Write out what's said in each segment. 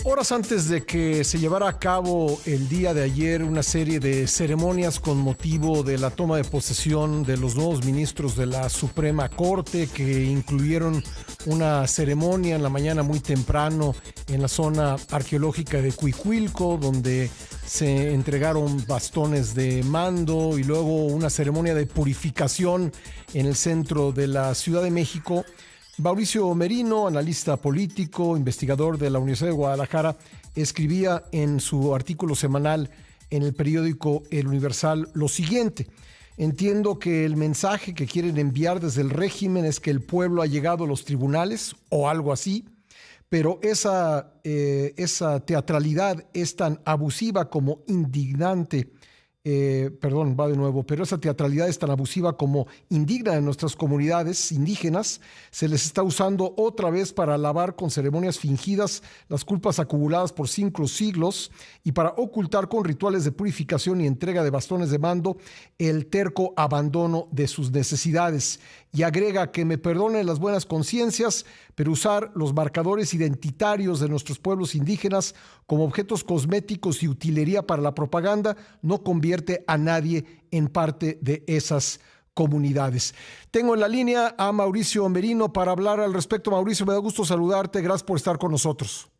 Horas antes de que se llevara a cabo el día de ayer una serie de ceremonias con motivo de la toma de posesión de los nuevos ministros de la Suprema Corte, que incluyeron una ceremonia en la mañana muy temprano en la zona arqueológica de Cuicuilco, donde se entregaron bastones de mando, y luego una ceremonia de purificación en el centro de la Ciudad de México. Mauricio Merino, analista político, investigador de la Universidad de Guadalajara, escribía en su artículo semanal en el periódico El Universal lo siguiente: entiendo que el mensaje que quieren enviar desde el régimen es que el pueblo ha llegado a los tribunales o algo así, pero esa teatralidad es tan abusiva como indignante. Va de nuevo, pero esa teatralidad es tan abusiva como indigna en nuestras comunidades indígenas. Se les está usando otra vez para lavar con ceremonias fingidas las culpas acumuladas por 5 siglos y para ocultar con rituales de purificación y entrega de bastones de mando el terco abandono de sus necesidades. Y agrega que me perdonen las buenas conciencias, pero usar los marcadores identitarios de nuestros pueblos indígenas como objetos cosméticos y utilería para la propaganda no convierte a nadie en parte de esas comunidades. Tengo en la línea a Mauricio Merino para hablar al respecto. Mauricio, me da gusto saludarte. Gracias por estar con nosotros.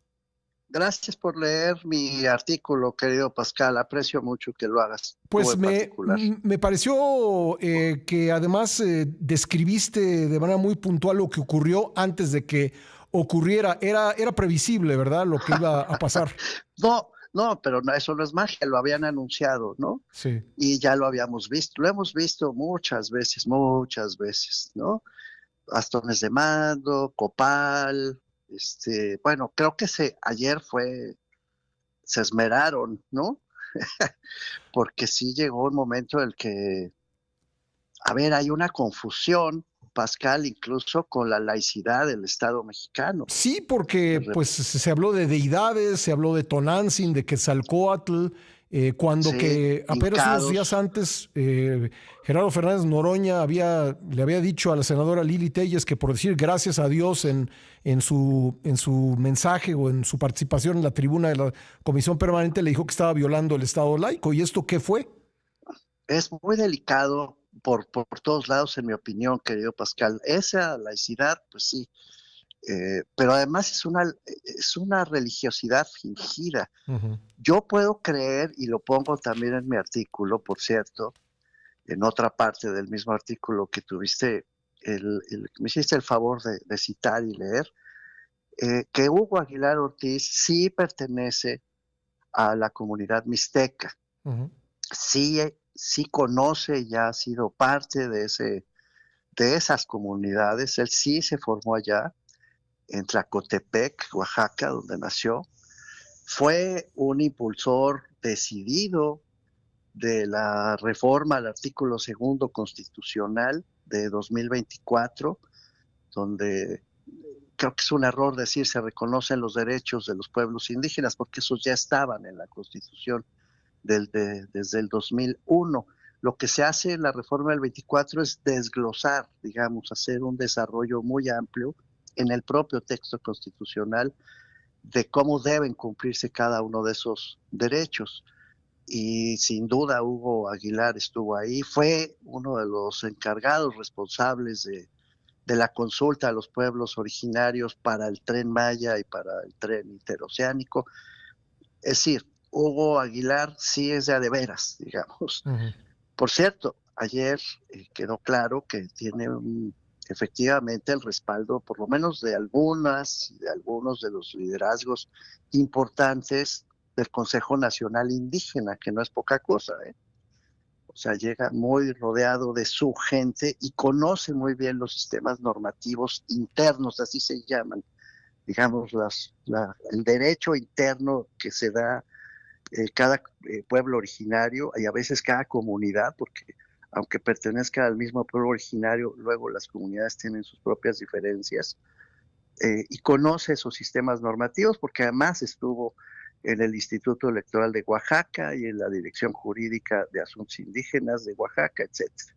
Gracias por leer mi artículo, querido Pascal. Aprecio mucho que lo hagas. Tú Pues en particular. me pareció que además describiste de manera muy puntual lo que ocurrió antes de que ocurriera. Era previsible, ¿verdad?, lo que iba a pasar. No, pero eso no es magia, lo habían anunciado, ¿no? Sí. Y ya lo habíamos visto, lo hemos visto muchas veces, ¿no? Bastones de mando, copal, bueno, creo que ayer se esmeraron, ¿no? Porque sí llegó un momento en el que, a ver, hay una confusión, Pascal, incluso con la laicidad del Estado mexicano. Sí, porque pues se habló de deidades, se habló de Tonantzin, de Quetzalcóatl, cuando Sí, que apenas unos días hincados. antes Gerardo Fernández Noroña le había dicho a la senadora Lili Telles que por decir gracias a Dios en su mensaje o en su participación en la tribuna de la Comisión Permanente, le dijo que estaba violando el Estado laico. ¿Y esto qué fue? Es muy delicado por todos lados, en mi opinión, querido Pascal. Esa laicidad, pues sí, pero además es una religiosidad fingida. Ujú. Yo puedo creer, y lo pongo también en mi artículo, por cierto, en otra parte del mismo artículo que tuviste, me hiciste el favor de citar y leer, que Hugo Aguilar Ortiz sí pertenece a la comunidad mixteca, Ujú. sí conoce y ha sido parte de esas comunidades. Él sí se formó allá, en Tlacotepec, Oaxaca, donde nació. Fue un impulsor decidido de la reforma al artículo segundo constitucional de 2024, donde creo que es un error decir se reconocen los derechos de los pueblos indígenas, porque esos ya estaban en la Constitución desde el 2001. Lo que se hace en la reforma del 24 es desglosar, digamos, hacer un desarrollo muy amplio en el propio texto constitucional de cómo deben cumplirse cada uno de esos derechos. Y sin duda Hugo Aguilar estuvo ahí, fue uno de los encargados responsables de la consulta a los pueblos originarios para el Tren Maya y para el tren interoceánico. Es decir, Hugo Aguilar sí es de veras, digamos. Ujú. Por cierto, ayer quedó claro que tiene efectivamente el respaldo, por lo menos de algunos de los liderazgos importantes del Consejo Nacional Indígena, que no es poca cosa, ¿eh? O sea, llega muy rodeado de su gente y conoce muy bien los sistemas normativos internos, así se llaman, digamos, el derecho interno que se da cada pueblo originario y a veces cada comunidad, porque aunque pertenezca al mismo pueblo originario, luego las comunidades tienen sus propias diferencias, y conoce esos sistemas normativos porque además estuvo en el Instituto Electoral de Oaxaca y en la Dirección Jurídica de Asuntos Indígenas de Oaxaca, etcétera.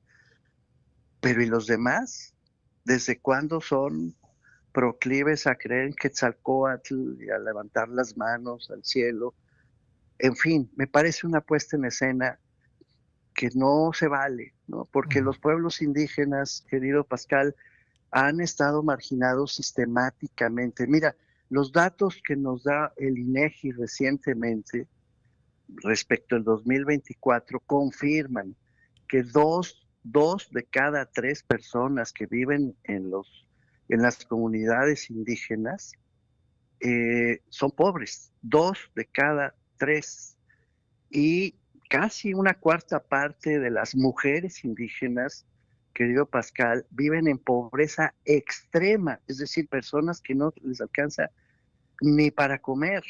Pero ¿y los demás? ¿Desde cuándo son proclives a creer en Quetzalcóatl y a levantar las manos al cielo. En fin, me parece una puesta en escena que no se vale, ¿no? Porque Ujú. los pueblos indígenas, querido Pascal, han estado marginados sistemáticamente. Mira, los datos que nos da el INEGI recientemente respecto al 2024 confirman que dos de cada tres personas que viven en las comunidades indígenas son pobres, dos de cada tres. Y casi una cuarta parte de las mujeres indígenas, querido Pascal, viven en pobreza extrema, es decir, personas que no les alcanza ni para comer.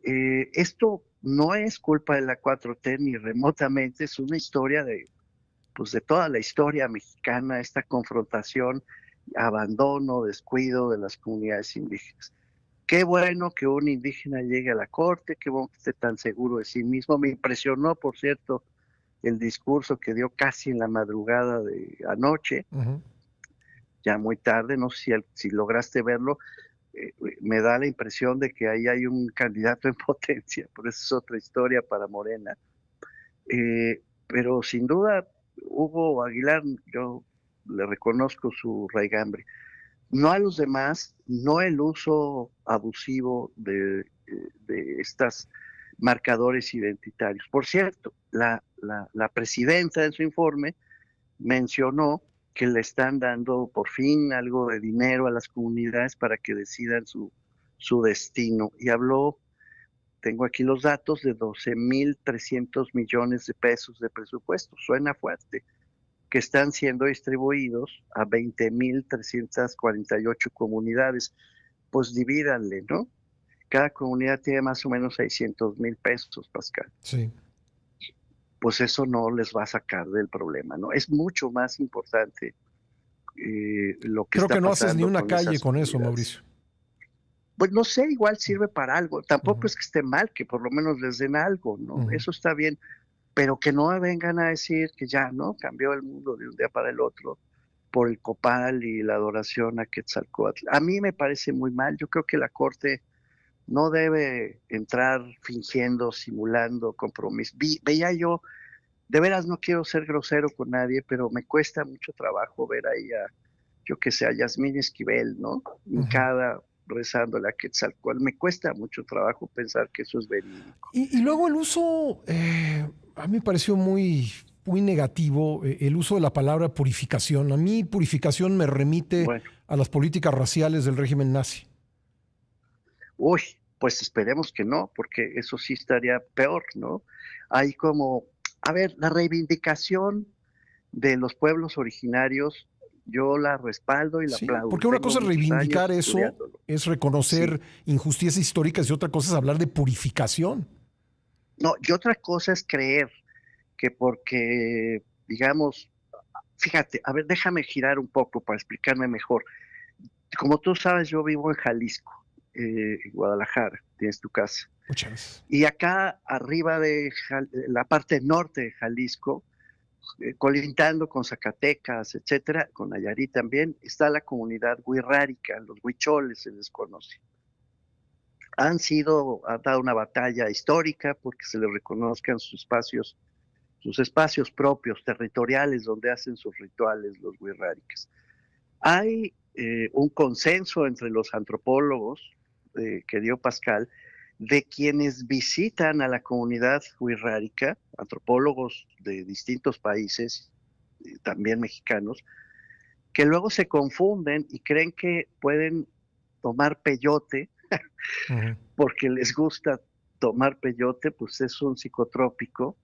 Esto no es culpa de la 4T ni remotamente, es una historia pues de toda la historia mexicana, esta confrontación, abandono, descuido de las comunidades indígenas. Qué bueno que un indígena llegue a la corte, qué bueno que esté tan seguro de sí mismo. Me impresionó, por cierto, el discurso que dio casi en la madrugada de anoche, Ujú. ya muy tarde, no sé si lograste verlo. Me da la impresión de que ahí hay un candidato en potencia, pero eso es otra historia para Morena. Pero sin duda, Hugo Aguilar, yo le reconozco su raigambre. No a los demás, no el uso abusivo de estas marcadores identitarios. Por cierto, la presidenta en su informe mencionó que le están dando por fin algo de dinero a las comunidades para que decidan su destino. Y habló, tengo aquí los datos, de 12.300 millones de pesos de presupuesto. Suena fuerte, que están siendo distribuidos a 20.348 comunidades. Pues divídanle, ¿no? Cada comunidad tiene más o menos 600,000 pesos, Pascal. Sí. Pues eso no les va a sacar del problema, ¿no? Es mucho más importante lo que Creo está que no haces ni pasando una con calle esas con eso, comunidades. Mauricio. Pues no sé, igual sirve para algo. Tampoco Ujú, es que esté mal que por lo menos les den algo, ¿no? ujú. Eso está bien, pero que no vengan a decir que ya, ¿no? Cambió el mundo de un día para el otro por el copal y la adoración a Quetzalcóatl. A mí me parece muy mal. Yo creo que la Corte no debe entrar fingiendo, simulando compromiso. Veía yo, de veras no quiero ser grosero con nadie, pero me cuesta mucho trabajo ver ahí yo que sé, a Yasmín Esquivel, ¿no? Ujú. Hincada rezándole a Quetzalcóatl. Me cuesta mucho trabajo pensar que eso es verídico. Y luego el uso, a mí me pareció muy negativo, el uso de la palabra purificación. A mí purificación me remite Bueno, a las políticas raciales del régimen nazi. uy, pues esperemos que no, porque eso sí estaría peor, ¿no? Hay como, a ver, la reivindicación de los pueblos originarios, yo la respaldo y la Sí, aplaudo. porque una Tengo cosa es muchos años reivindicar eso, estudiándolo. es Sí. reconocer injusticias históricas y otra cosa es hablar de purificación. No, y otra cosa es creer que porque, digamos, fíjate, a ver, déjame girar un poco para explicarme mejor. Como tú sabes, yo vivo en Jalisco, en Guadalajara, tienes tu casa. Muchas veces. Y acá arriba de la parte norte de Jalisco, colindando con Zacatecas, etcétera, con Nayarit también, está la comunidad wixárika, los huicholes se les conoce. Han dado una batalla histórica porque se les reconozcan sus espacios propios, territoriales, donde hacen sus rituales los wixárikas. Hay un consenso entre los antropólogos que dio Pascal de quienes visitan a la comunidad wixárika, antropólogos de distintos países, también mexicanos, que luego se confunden y creen que pueden tomar peyote Ujú. porque les gusta tomar peyote, pues es un psicotrópico,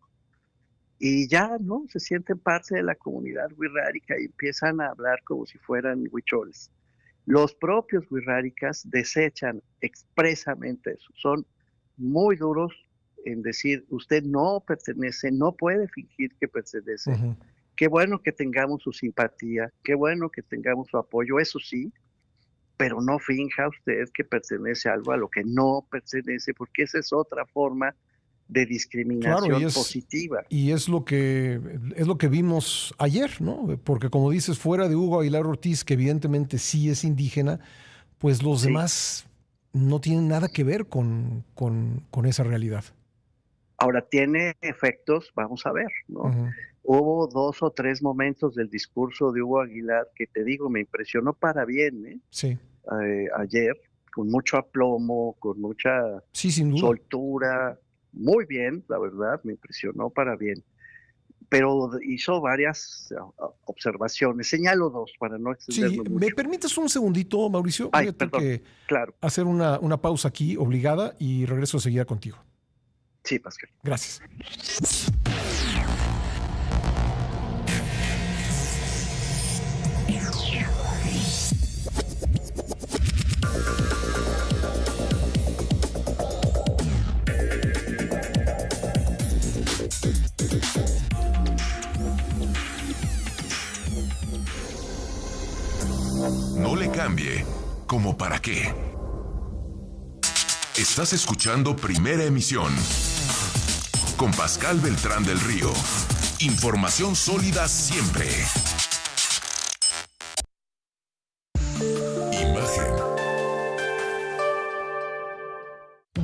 y ya, ¿no? Se sienten parte de la comunidad wixárika y empiezan a hablar como si fueran huicholes. Los propios wixárikas desechan expresamente eso. Son muy duros en decir, usted no pertenece, no puede fingir que pertenece. Ujú. Qué bueno que tengamos su simpatía, qué bueno que tengamos su apoyo, eso sí, pero no finja usted que pertenece a algo a lo que no pertenece, porque esa es otra forma de Claro, discriminación positiva. y es lo que vimos ayer, ¿no? Porque como dices, fuera de Hugo Aguilar Ortiz, que evidentemente sí es indígena, pues los Sí. demás no tienen nada que ver con esa realidad. Ahora tiene efectos, vamos a ver, ¿no? Ujú. Hubo 2 o 3 momentos del discurso de Hugo Aguilar que te digo, me impresionó para bien, ¿eh? Sí, Ayer, con mucho aplomo, con mucha sí, sin duda. soltura, muy bien, la verdad, me impresionó para bien. Pero hizo varias observaciones, señalo 2 para no Sí, extenderme ¿me mucho. permites un segundito, Mauricio? Voy Ay, a tener perdón, que claro, hacer una pausa aquí, obligada, y regreso a seguir contigo. sí, Pascal. Gracias. No le cambie. ¿Como para qué? Estás escuchando Primera Emisión con Pascal Beltrán del Río. Información sólida siempre. Imagen.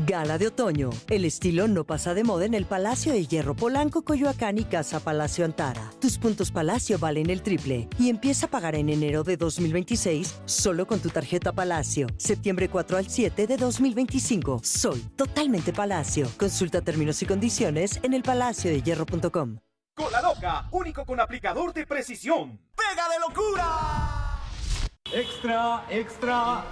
Gala de otoño. El estilo no pasa de moda en el Palacio de Hierro Polanco, Coyoacán y Casa Palacio Antara. Tus puntos Palacio valen el triple y empieza a pagar en enero de 2026 solo con tu tarjeta Palacio. Septiembre 4 al 7 de 2025. Soy totalmente Palacio. Consulta términos y condiciones en elpalaciodehierro.com. Cola Loca, único con aplicador de precisión. ¡Pega de locura! Extra, extra.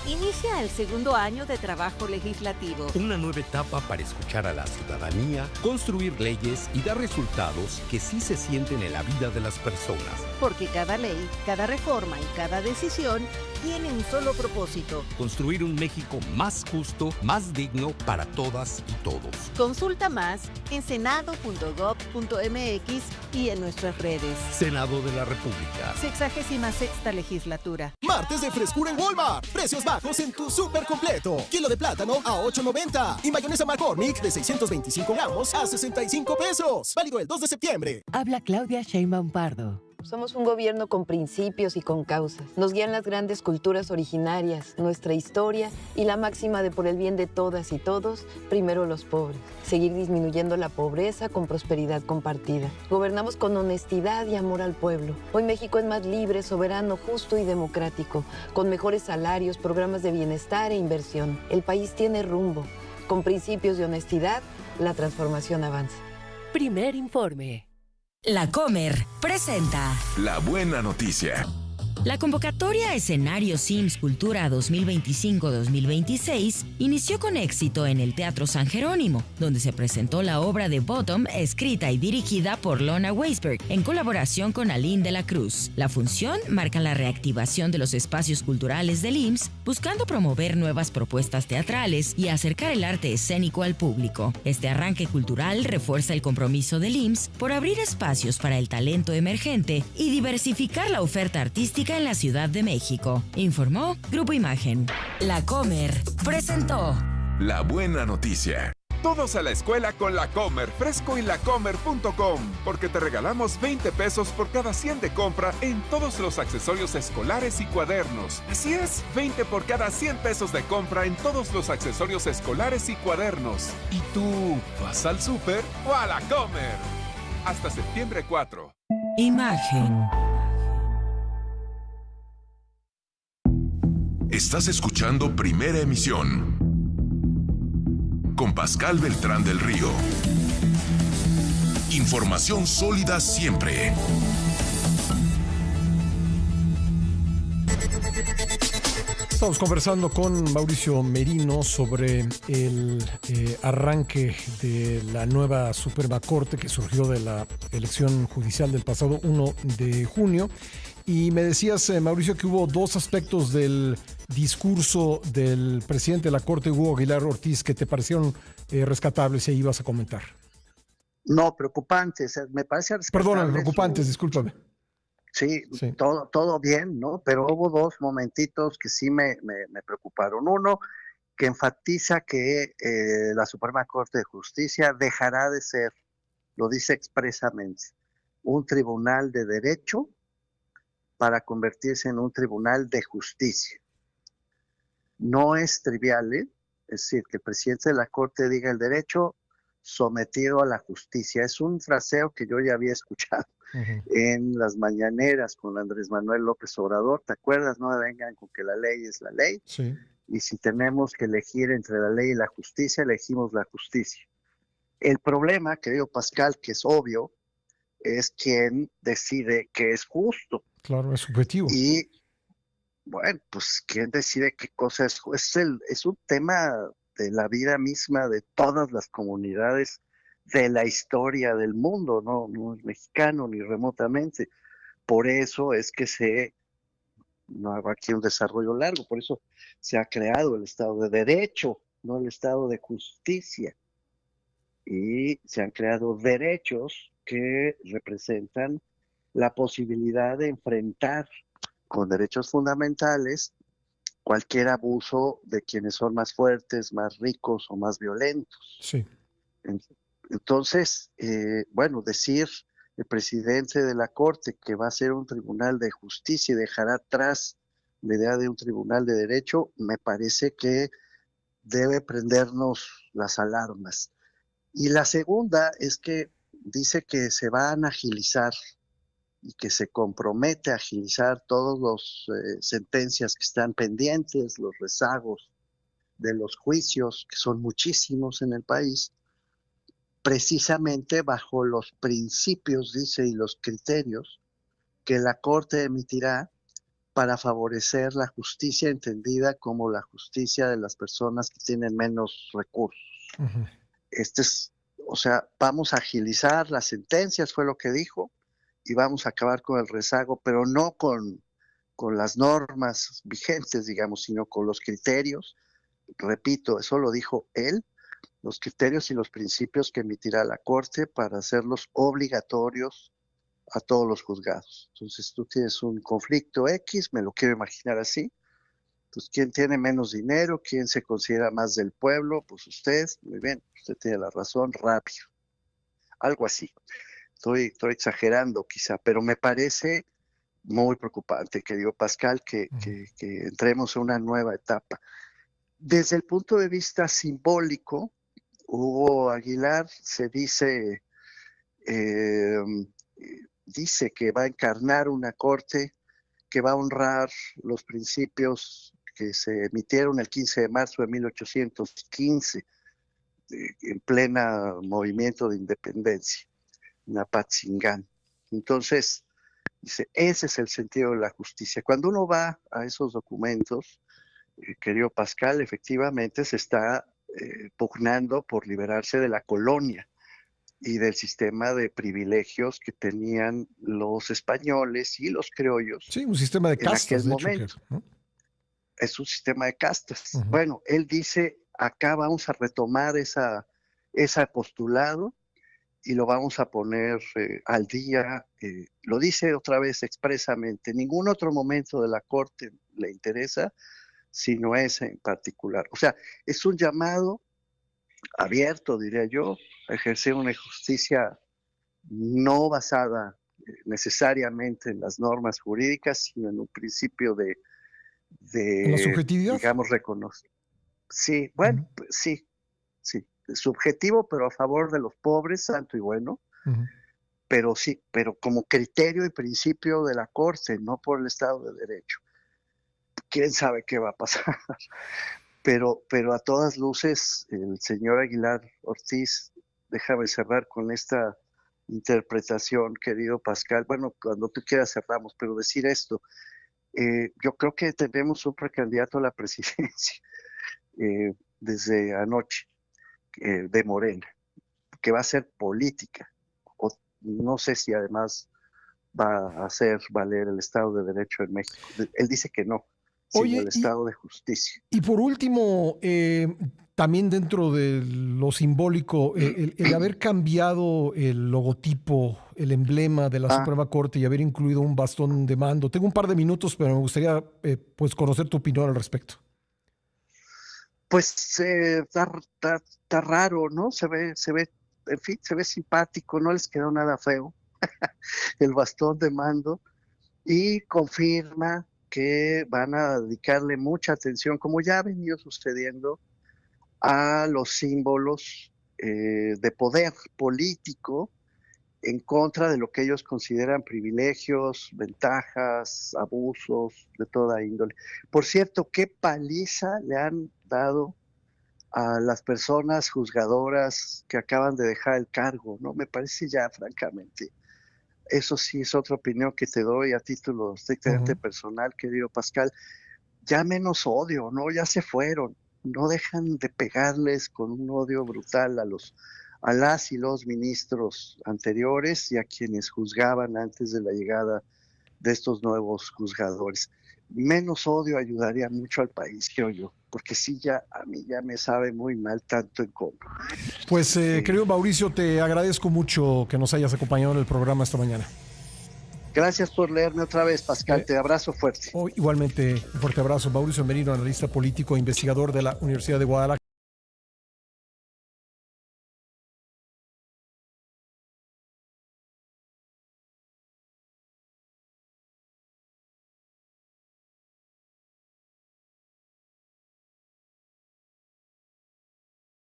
Inicia el segundo año de trabajo legislativo. Una nueva etapa para escuchar a la ciudadanía, construir leyes y dar resultados que sí se sienten en la vida de las personas. Porque cada ley, cada reforma y cada decisión tiene un solo propósito. Construir un México más justo, más digno para todas y todos. Consulta más en senado.gov.mx y en nuestras redes. Senado de la República. 66ª legislatura. Martes de frescura en Walmart. Precios bajos en tu súper completo. Kilo de plátano a $8.90. Y mayonesa McCormick de 625 gramos a 65 pesos. Válido el 2 de septiembre. Habla Claudia Sheinbaum Pardo. Somos un gobierno con principios y con causas. Nos guían las grandes culturas originarias, nuestra historia y la máxima de por el bien de todas y todos, primero los pobres. Seguir disminuyendo la pobreza con prosperidad compartida. Gobernamos con honestidad y amor al pueblo. Hoy México es más libre, soberano, justo y democrático, con mejores salarios, programas de bienestar e inversión. El país tiene rumbo. Con principios de honestidad, la transformación avanza. Primer informe. La Comer presenta La buena noticia. la convocatoria a Escenario Sims Cultura 2025-2026 inició con éxito en el Teatro San Jerónimo, donde se presentó la obra de Bottom, escrita y dirigida por Lorna Weisberg, en colaboración con Aline de la Cruz. La función marca la reactivación de los espacios culturales del IMSS, buscando promover nuevas propuestas teatrales y acercar el arte escénico al público. Este arranque cultural refuerza el compromiso del IMSS por abrir espacios para el talento emergente y diversificar la oferta artística en la Ciudad de México, informó Grupo Imagen. La Comer presentó La buena noticia. Todos a la escuela con La Comer, fresco y lacomer.com, porque te regalamos 20 pesos por cada 100 de compra en todos los accesorios escolares y cuadernos. Así es, 20 por cada 100 pesos de compra en todos los accesorios escolares y cuadernos. ¿Y tú vas al súper o a La Comer? Hasta septiembre 4. Imagen. Estás escuchando Primera Emisión con Pascal Beltrán del Río. Información sólida siempre. Estamos conversando con Mauricio Merino sobre el arranque de la nueva Suprema Corte que surgió de la elección judicial del pasado 1 de junio. Y me decías, Mauricio, que hubo dos aspectos del discurso del presidente de la Corte, Hugo Aguilar Ortiz, que te parecieron rescatables y ahí ibas a comentar. No, preocupantes, me parece rescatable. Perdona, preocupantes, discúlpame. Sí, todo bien, ¿no? Pero hubo dos momentitos que sí me preocuparon. Uno, que enfatiza que la Suprema Corte de Justicia dejará de ser, lo dice expresamente, un tribunal de derecho para convertirse en un tribunal de justicia. No es trivial, ¿eh? Es decir, que el presidente de la Corte diga el derecho sometido a la justicia. Es un fraseo que yo ya había escuchado en las mañaneras con Andrés Manuel López Obrador. ¿Te acuerdas? No vengan con que la ley es la ley. Sí. Y si tenemos que elegir entre la ley y la justicia, elegimos la justicia. El problema, querido Pascal, que es obvio, es quién decide qué es justo. Claro, es subjetivo. Y, bueno, pues quién decide qué cosa es justo. Es un tema de la vida misma de todas las comunidades de la historia del mundo, no es mexicano ni remotamente. Por eso es que no hago aquí un desarrollo largo, por eso se ha creado el Estado de Derecho, no el Estado de Justicia. Y se han creado derechos que representan la posibilidad de enfrentar con derechos fundamentales cualquier abuso de quienes son más fuertes, más ricos o más violentos. Sí. Entonces, bueno, decir el presidente de la Corte que va a ser un tribunal de justicia y dejará atrás la idea de un tribunal de derecho, me parece que debe prendernos las alarmas. Y la segunda es que dice que se van a agilizar y que se compromete a agilizar todas las sentencias que están pendientes, los rezagos de los juicios, que son muchísimos en el país, precisamente bajo los principios, dice, y los criterios que la Corte emitirá para favorecer la justicia entendida como la justicia de las personas que tienen menos recursos. O sea, vamos a agilizar las sentencias, fue lo que dijo, y vamos a acabar con el rezago, pero no con las normas vigentes, digamos, sino con los criterios. Repito, eso lo dijo él, los criterios y los principios que emitirá la Corte para hacerlos obligatorios a todos los juzgados. Entonces tú tienes un conflicto X, me lo quiero imaginar así. Pues ¿quién tiene menos dinero? ¿Quién se considera más del pueblo? Pues usted, muy bien, usted tiene la razón, rápido. Algo así. Estoy exagerando quizá, pero me parece muy preocupante, querido Pascal, que entremos en una nueva etapa. Desde el punto de vista simbólico, Hugo Aguilar se dice que va a encarnar una corte que va a honrar los principios que se emitieron el 15 de marzo de 1815, en plena movimiento de independencia, en Apatzingán. Entonces, dice, ese es el sentido de la justicia. Cuando uno va a esos documentos, querido Pascal, efectivamente se está pugnando por liberarse de la colonia y del sistema de privilegios que tenían los españoles y los criollos. Sí, un sistema de castas, en aquel momento. ¿No? Es un sistema de castas. Bueno, él dice, acá vamos a retomar ese postulado y lo vamos a poner al día. Lo dice otra vez expresamente, ningún otro momento de la Corte le interesa, sino ese en particular. O sea, es un llamado abierto, diría yo, a ejercer una justicia no basada necesariamente en las normas jurídicas, sino en un principio de ¿En la subjetividad? Digamos, reconocer. Sí, bueno, sí, subjetivo, pero a favor de los pobres, santo y bueno, pero sí, pero como criterio y principio de la Corte, no por el Estado de Derecho. ¿Quién sabe qué va a pasar? Pero a todas luces, el señor Aguilar Ortiz, déjame cerrar con esta interpretación, querido Pascal. Bueno, cuando tú quieras cerramos, pero decir esto, yo creo que tenemos un precandidato a la presidencia desde anoche, de Morena, que va a ser política, o no sé si además va a hacer valer el Estado de Derecho en México. Él dice que no, sino el Estado de Justicia. Y por último, también dentro de lo simbólico, el haber cambiado el logotipo, el emblema de la Suprema Corte y haber incluido un bastón de mando. Tengo un par de minutos, pero me gustaría pues conocer tu opinión al respecto. Pues está raro, ¿no? Se ve, en fin, se ve simpático, no les quedó nada feo el bastón de mando, y confirma que van a dedicarle mucha atención, como ya ha venido sucediendo, a los símbolos de poder político en contra de lo que ellos consideran privilegios, ventajas, abusos de toda índole. Por cierto, qué paliza le han dado a las personas juzgadoras que acaban de dejar el cargo, ¿no? Me parece ya, francamente, eso sí es otra opinión que te doy a título estrictamente personal, querido Pascal, ya menos odio, ¿no? Ya se fueron, no dejan de pegarles con un odio brutal a las y los ministros anteriores y a quienes juzgaban antes de la llegada de estos nuevos juzgadores. Menos odio ayudaría mucho al país, creo yo, porque sí, a mí ya me sabe muy mal tanto en contra. Pues, querido Mauricio, te agradezco mucho que nos hayas acompañado en el programa esta mañana. Gracias por leerme otra vez, Pascal. Te abrazo fuerte. Igualmente, un fuerte abrazo. Mauricio Merino, analista político e investigador de la Universidad de Guadalajara.